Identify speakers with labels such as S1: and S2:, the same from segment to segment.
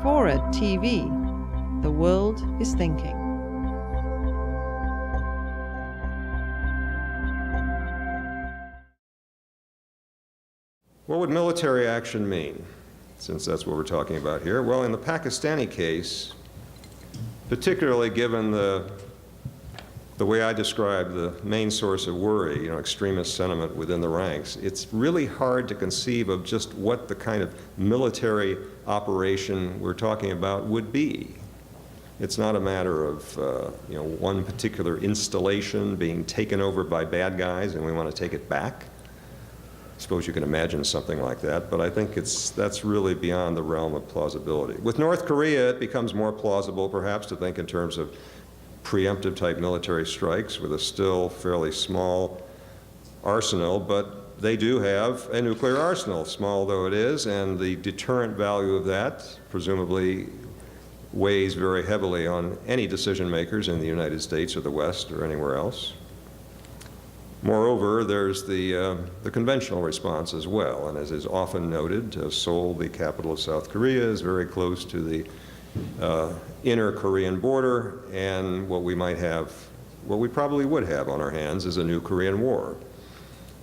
S1: FORA.tv. The world is thinking.
S2: What would military action mean, since that's what we're talking about here? Well, in the Pakistani case, particularly given the way I described the main source of worry, extremist sentiment within the ranks, it's really hard to conceive of just what the kind of military operation we're talking about would be. It's not a matter of one particular installation being taken over by bad guys and we want to take it back. I suppose you can imagine something like that, but I think that's really beyond the realm of plausibility. With North Korea, it becomes more plausible perhaps to think in terms of preemptive type military strikes with a still fairly small arsenal, but they do have a nuclear arsenal, small though it is, and the deterrent value of that presumably weighs very heavily on any decision makers in the United States or the West or anywhere else. Moreover, there's the conventional response as well, and as is often noted, Seoul, the capital of South Korea, is very close to the inner Korean border, and what we probably would have on our hands is a new Korean War.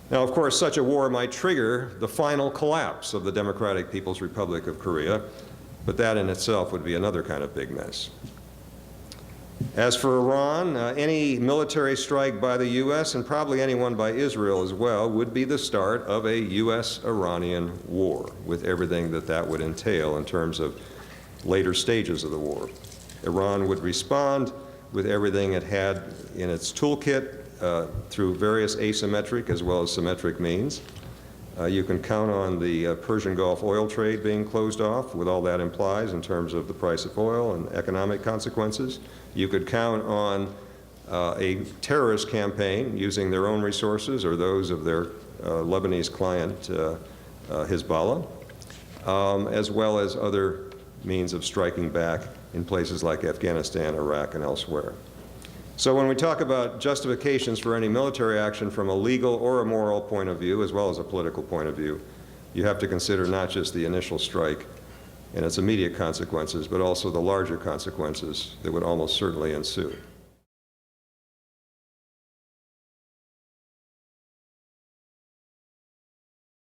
S2: Now, of course, such a war might trigger the final collapse of the Democratic People's Republic of Korea, but that in itself would be another kind of big mess. As for Iran, any military strike by the U.S., and probably anyone by Israel as well, would be the start of a U.S.-Iranian war, with everything that would entail in terms of later stages of the war. Iran would respond with everything it had in its toolkit through various asymmetric as well as symmetric means. You can count on the Persian Gulf oil trade being closed off, with all that implies in terms of the price of oil and economic consequences. You could count on a terrorist campaign using their own resources or those of their Lebanese client, Hezbollah, as well as other means of striking back in places like Afghanistan, Iraq, and elsewhere. So when we talk about justifications for any military action from a legal or a moral point of view, as well as a political point of view, you have to consider not just the initial strike and its immediate consequences, but also the larger consequences that would almost certainly ensue.